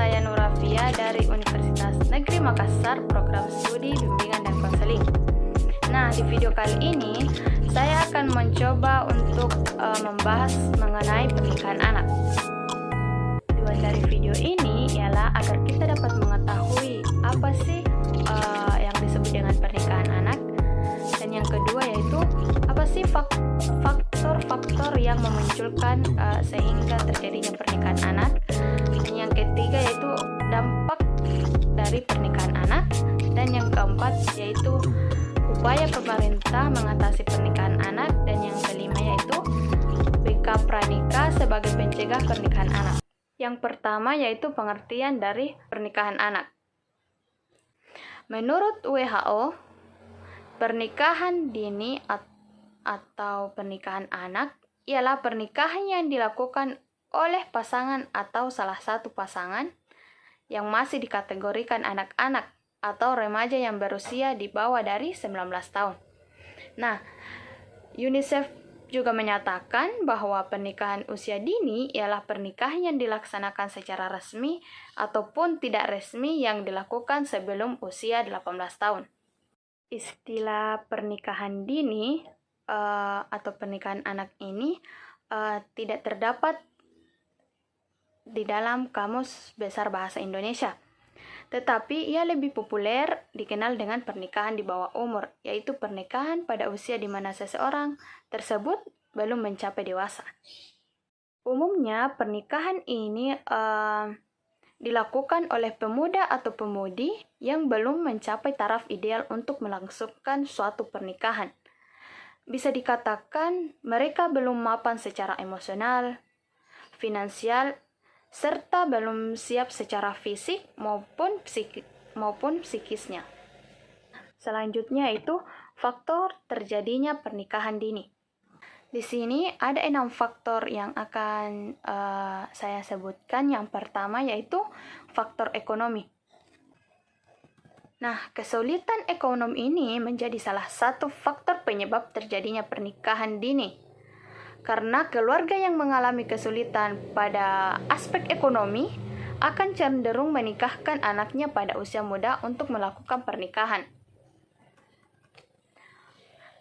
saya Nurafia dari Universitas Negeri Makassar, program studi bimbingan dan konseling. Nah, di video kali ini saya akan mencoba untuk membahas mengenai pernikahan anak. Tujuan dari video ini ialah agar kita dapat mengetahui apa sih yang disebut dengan pernikahan anak, dan yang kedua yaitu apa sih faktor-faktor yang memunculkan sehingga terjadinya pernikahan anak, dan yang ketiga yaitu dampak dari pernikahan anak, dan yang keempat yaitu upaya pemerintah mengatasi pernikahan anak, dan yang kelima yaitu BK Pranikah sebagai pencegah pernikahan anak. Yang pertama yaitu pengertian dari pernikahan anak. Menurut WHO, pernikahan dini atau pernikahan anak ialah pernikahan yang dilakukan oleh pasangan atau salah satu pasangan yang masih dikategorikan anak-anak atau remaja yang berusia di bawah dari 19 tahun. Nah, UNICEF juga menyatakan bahwa pernikahan usia dini ialah pernikahan yang dilaksanakan secara resmi ataupun tidak resmi yang dilakukan sebelum usia 18 tahun. Istilah pernikahan dini atau pernikahan anak ini tidak terdapat di dalam Kamus Besar Bahasa Indonesia. Tetapi ia lebih populer dikenal dengan pernikahan di bawah umur, yaitu pernikahan pada usia di mana seseorang tersebut belum mencapai dewasa. Umumnya pernikahan ini dilakukan oleh pemuda atau pemudi yang belum mencapai taraf ideal untuk melangsungkan suatu pernikahan. Bisa dikatakan mereka belum mapan secara emosional, finansial, serta belum siap secara fisik maupun psikisnya. Selanjutnya itu faktor terjadinya pernikahan dini. Di sini ada 6 faktor yang akan saya sebutkan. Yang pertama yaitu faktor ekonomi. Nah, kesulitan ekonomi ini menjadi salah satu faktor penyebab terjadinya pernikahan dini. Karena keluarga yang mengalami kesulitan pada aspek ekonomi akan cenderung menikahkan anaknya pada usia muda untuk melakukan pernikahan.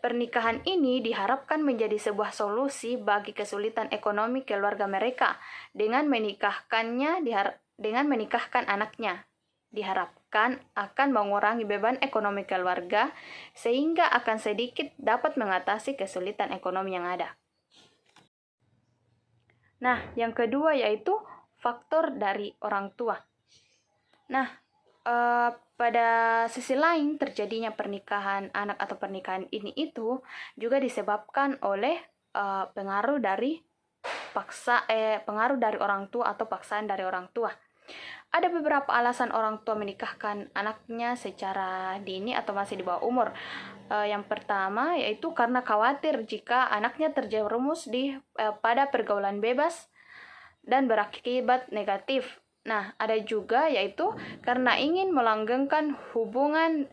Pernikahan ini diharapkan menjadi sebuah solusi bagi kesulitan ekonomi keluarga mereka dengan menikahkan anaknya. Diharapkan akan mengurangi beban ekonomi keluarga sehingga akan sedikit dapat mengatasi kesulitan ekonomi yang ada. Nah, yang kedua yaitu faktor dari orang tua. Nah, pada sisi lain terjadinya pernikahan anak atau pernikahan ini itu juga disebabkan oleh pengaruh dari orang tua atau paksaan dari orang tua. Ada beberapa alasan orang tua menikahkan anaknya secara dini atau masih di bawah umur. Yang pertama yaitu karena khawatir jika anaknya terjerumus pada pergaulan bebas dan berakibat negatif. Nah, ada juga yaitu karena ingin melanggengkan hubungan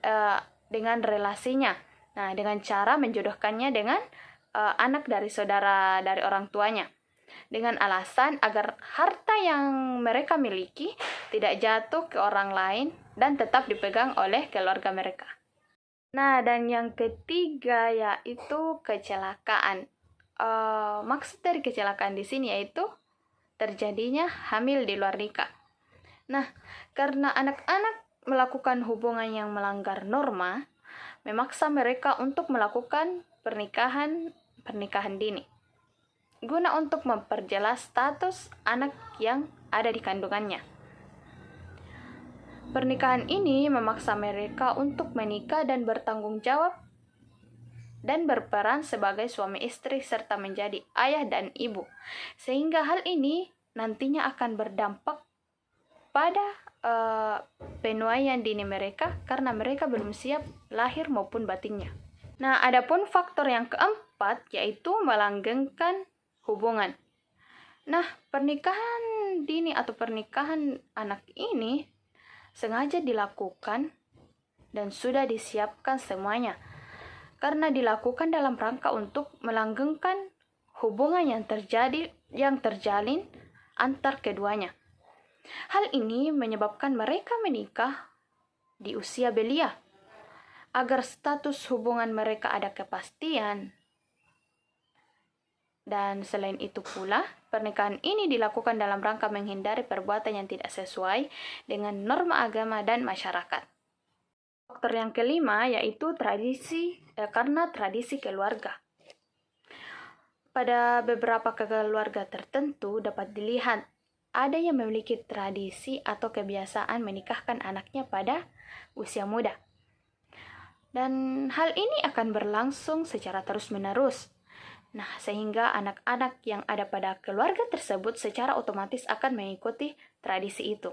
dengan relasinya. Nah, dengan cara menjodohkannya dengan anak dari saudara dari orang tuanya. Dengan alasan agar harta yang mereka miliki tidak jatuh ke orang lain dan tetap dipegang oleh keluarga mereka. Nah, dan yang ketiga yaitu kecelakaan. Maksud dari kecelakaan di sini yaitu terjadinya hamil di luar nikah. Nah, karena anak-anak melakukan hubungan yang melanggar norma, memaksa mereka untuk melakukan pernikahan dini, guna untuk memperjelas status anak yang ada di kandungannya. Pernikahan ini memaksa mereka untuk menikah dan bertanggung jawab dan berperan sebagai suami istri serta menjadi ayah dan ibu. Sehingga hal ini nantinya akan berdampak pada penuaian dini mereka karena mereka belum siap lahir maupun batinnya. Nah, adapun faktor yang keempat yaitu melanggengkan hubungan. Nah, pernikahan dini atau pernikahan anak ini sengaja dilakukan dan sudah disiapkan semuanya karena dilakukan dalam rangka untuk melanggengkan hubungan yang terjalin antar keduanya. Hal ini menyebabkan mereka menikah di usia belia, agar status hubungan mereka ada kepastian. Dan selain itu pula, pernikahan ini dilakukan dalam rangka menghindari perbuatan yang tidak sesuai dengan norma agama dan masyarakat. Faktor yang kelima yaitu karena tradisi keluarga. Pada beberapa keluarga tertentu dapat dilihat ada yang memiliki tradisi atau kebiasaan menikahkan anaknya pada usia muda. Dan hal ini akan berlangsung secara terus-menerus. Nah, sehingga anak-anak yang ada pada keluarga tersebut secara otomatis akan mengikuti tradisi itu.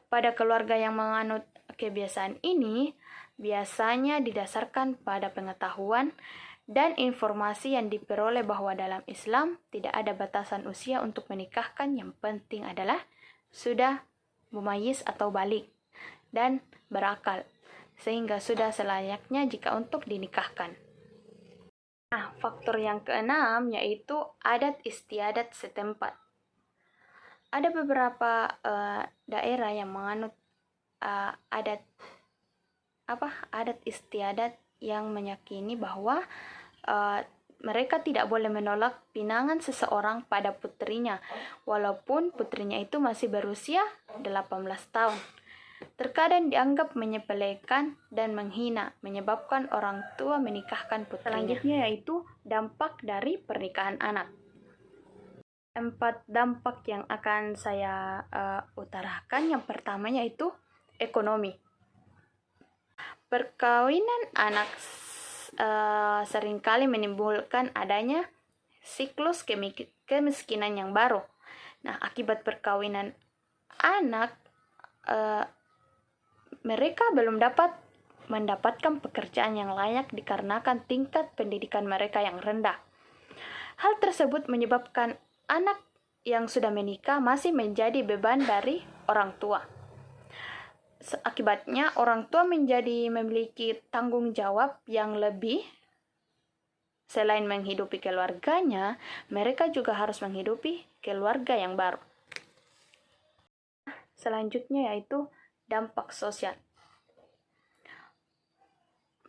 Pada keluarga yang menganut kebiasaan ini, biasanya didasarkan pada pengetahuan dan informasi yang diperoleh bahwa dalam Islam tidak ada batasan usia untuk menikahkan. Yang penting adalah sudah mumayyiz atau balik dan berakal, sehingga sudah selayaknya jika untuk dinikahkan. Nah, faktor yang keenam yaitu adat istiadat setempat. Ada beberapa daerah yang menganut adat istiadat yang meyakini bahwa mereka tidak boleh menolak pinangan seseorang pada putrinya, walaupun putrinya itu masih berusia 18 tahun. Terkadang dianggap menyepelekan dan menghina, menyebabkan orang tua menikahkan putrinya. Selanjutnya yaitu dampak dari pernikahan anak. 4 dampak yang akan saya utarakan. Yang pertama yaitu ekonomi. Perkawinan anak seringkali menimbulkan adanya siklus kemiskinan yang baru. Nah, akibat perkawinan anak, mereka belum dapat mendapatkan pekerjaan yang layak dikarenakan tingkat pendidikan mereka yang rendah. Hal tersebut menyebabkan anak yang sudah menikah masih menjadi beban dari orang tua. Akibatnya, orang tua memiliki tanggung jawab yang lebih. Selain menghidupi keluarganya, mereka juga harus menghidupi keluarga yang baru. Selanjutnya yaitu dampak sosial.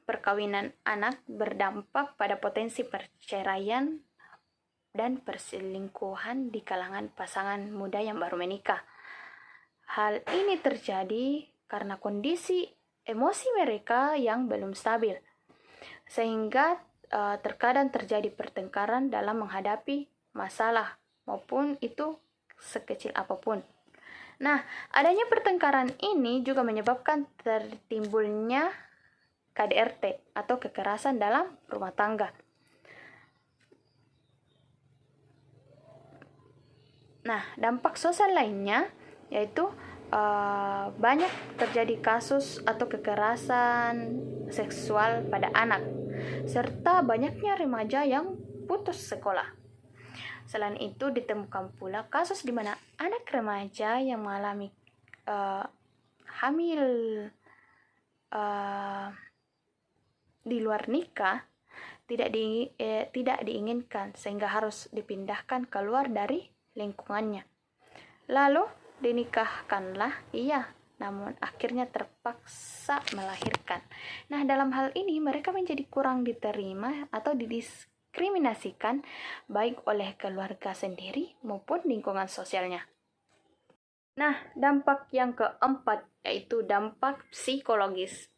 Perkawinan anak berdampak pada potensi perceraian dan perselingkuhan di kalangan pasangan muda yang baru menikah. Hal ini terjadi karena kondisi emosi mereka yang belum stabil, sehingga terkadang terjadi pertengkaran dalam menghadapi masalah, maupun itu sekecil apapun. Nah, adanya pertengkaran ini juga menyebabkan tertimbulnya KDRT atau kekerasan dalam rumah tangga. Nah, dampak sosial lainnya yaitu banyak terjadi kasus atau kekerasan seksual pada anak, serta banyaknya remaja yang putus sekolah. Selain itu, ditemukan pula kasus di mana anak remaja yang mengalami hamil di luar nikah tidak diinginkan, sehingga harus dipindahkan keluar dari lingkungannya. Lalu dinikahkanlah ia, namun akhirnya terpaksa melahirkan. Nah, dalam hal ini mereka menjadi kurang diterima atau didiskriminasikan baik oleh keluarga sendiri maupun lingkungan sosialnya. Nah, dampak yang keempat yaitu dampak psikologis.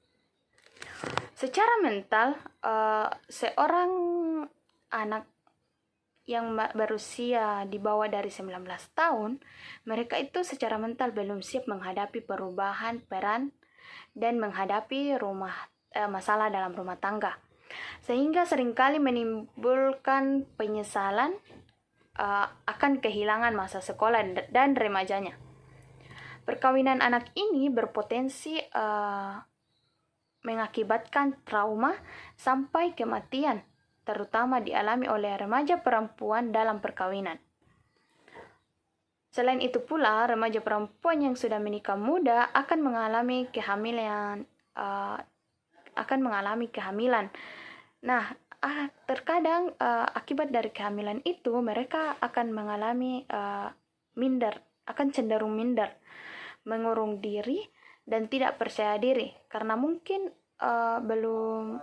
Secara mental, seorang anak yang berusia di bawah dari 19 tahun, mereka itu secara mental belum siap menghadapi perubahan peran dan menghadapi masalah dalam rumah tangga, sehingga seringkali menimbulkan penyesalan akan kehilangan masa sekolah dan remajanya. Perkawinan anak ini berpotensi mengakibatkan trauma sampai kematian, terutama dialami oleh remaja perempuan dalam perkawinan. Selain itu pula, remaja perempuan yang sudah menikah muda akan mengalami kehamilan. Nah, terkadang akibat dari kehamilan itu mereka akan mengalami minder akan cenderung minder, mengurung diri, dan tidak percaya diri karena mungkin belum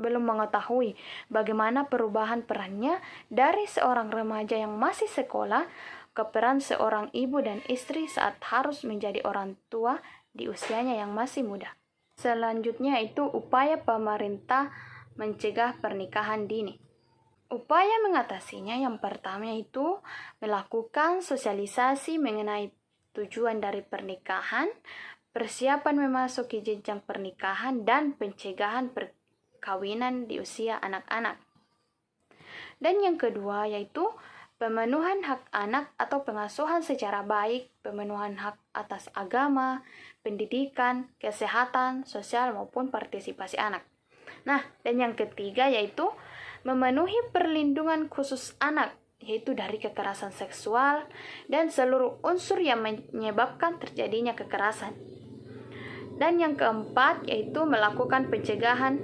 mengetahui bagaimana perubahan perannya dari seorang remaja yang masih sekolah ke peran seorang ibu dan istri saat harus menjadi orang tua di usianya yang masih muda. Selanjutnya itu upaya pemerintah mencegah pernikahan dini. Upaya mengatasinya yang pertama itu melakukan sosialisasi mengenai tujuan dari pernikahan, persiapan memasuki jenjang pernikahan, dan pencegahan perkawinan di usia anak-anak. Dan yang kedua yaitu pemenuhan hak anak atau pengasuhan secara baik, pemenuhan hak atas agama, pendidikan, kesehatan, sosial maupun partisipasi anak. Nah, dan yang ketiga yaitu memenuhi perlindungan khusus anak, yaitu dari kekerasan seksual dan seluruh unsur yang menyebabkan terjadinya kekerasan. Dan yang keempat yaitu melakukan pencegahan,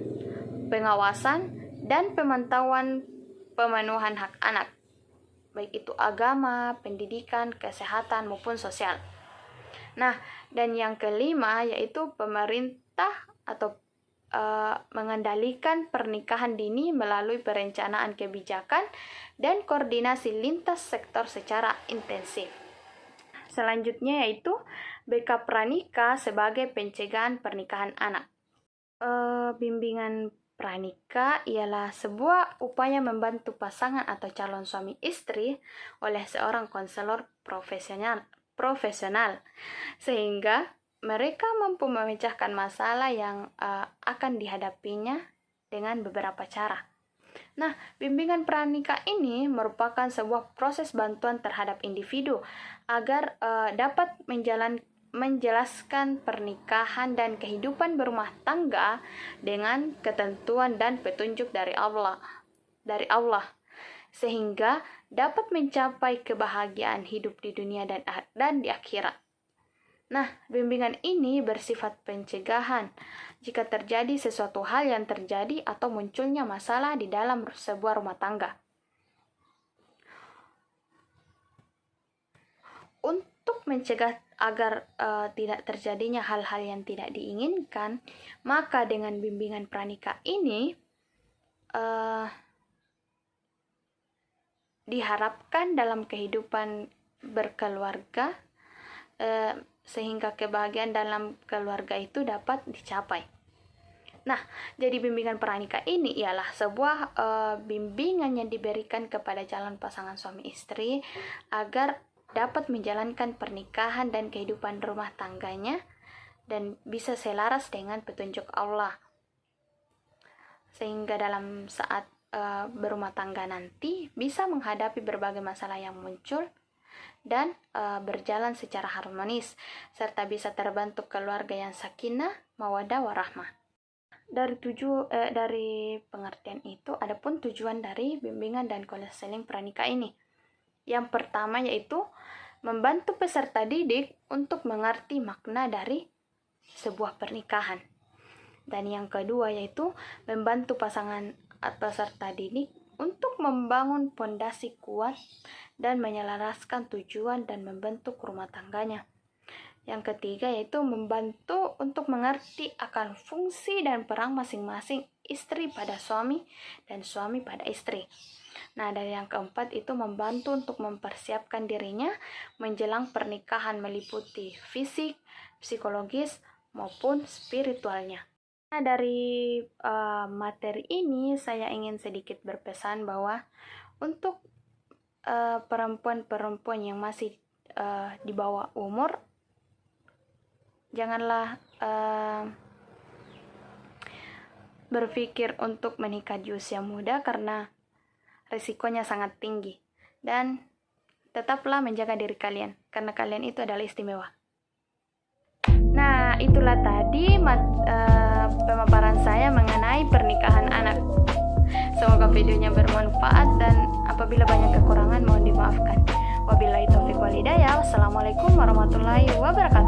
pengawasan, dan pemantauan pemenuhan hak anak, baik itu agama, pendidikan, kesehatan, maupun sosial. Nah, dan yang kelima yaitu pemerintah atau mengendalikan pernikahan dini melalui perencanaan kebijakan dan koordinasi lintas sektor secara intensif. Selanjutnya yaitu backup pranikah sebagai pencegahan pernikahan anak. Bimbingan pranikah ialah sebuah upaya membantu pasangan atau calon suami istri oleh seorang konselor profesional sehingga mereka mampu memecahkan masalah yang akan dihadapinya dengan beberapa cara. Nah, bimbingan pranikah ini merupakan sebuah proses bantuan terhadap individu agar dapat menjelaskan pernikahan dan kehidupan berumah tangga dengan ketentuan dan petunjuk dari Allah, sehingga dapat mencapai kebahagiaan hidup di dunia dan di akhirat. Nah, bimbingan ini bersifat pencegahan jika terjadi sesuatu hal yang terjadi atau munculnya masalah di dalam sebuah rumah tangga. Untuk mencegah agar tidak terjadinya hal-hal yang tidak diinginkan, maka dengan bimbingan pranikah ini diharapkan dalam kehidupan berkeluarga sehingga kebahagiaan dalam keluarga itu dapat dicapai. Nah, jadi bimbingan pranikah ini ialah sebuah bimbingan yang diberikan kepada calon pasangan suami istri agar dapat menjalankan pernikahan dan kehidupan rumah tangganya dan bisa selaras dengan petunjuk Allah. Sehingga dalam saat berumah tangga nanti bisa menghadapi berbagai masalah yang muncul dan berjalan secara harmonis serta bisa terbentuk keluarga yang sakinah, mawaddah, warahmah. Dari pengertian itu adapun tujuan dari bimbingan dan konseling pranikah ini. Yang pertama yaitu membantu peserta didik untuk mengerti makna dari sebuah pernikahan. Dan yang kedua yaitu membantu pasangan atau peserta didik untuk membangun fondasi kuat dan menyelaraskan tujuan dan membentuk rumah tangganya. Yang ketiga yaitu membantu untuk mengerti akan fungsi dan peran masing-masing istri pada suami dan suami pada istri. Nah, dan yang keempat itu membantu untuk mempersiapkan dirinya menjelang pernikahan meliputi fisik, psikologis, maupun spiritualnya. Nah, dari materi ini saya ingin sedikit berpesan bahwa untuk perempuan-perempuan yang masih di bawah umur, janganlah berpikir untuk menikah di usia muda karena risikonya sangat tinggi. Dan tetaplah menjaga diri kalian karena kalian itu adalah istimewa. Nah, itulah tadi pemaparan saya mengenai pernikahan anak. Semoga videonya bermanfaat dan apabila banyak kekurangan mohon dimaafkan. Wabillahi taufiq wal hidayah. Wassalamualaikum warahmatullahi wabarakatuh.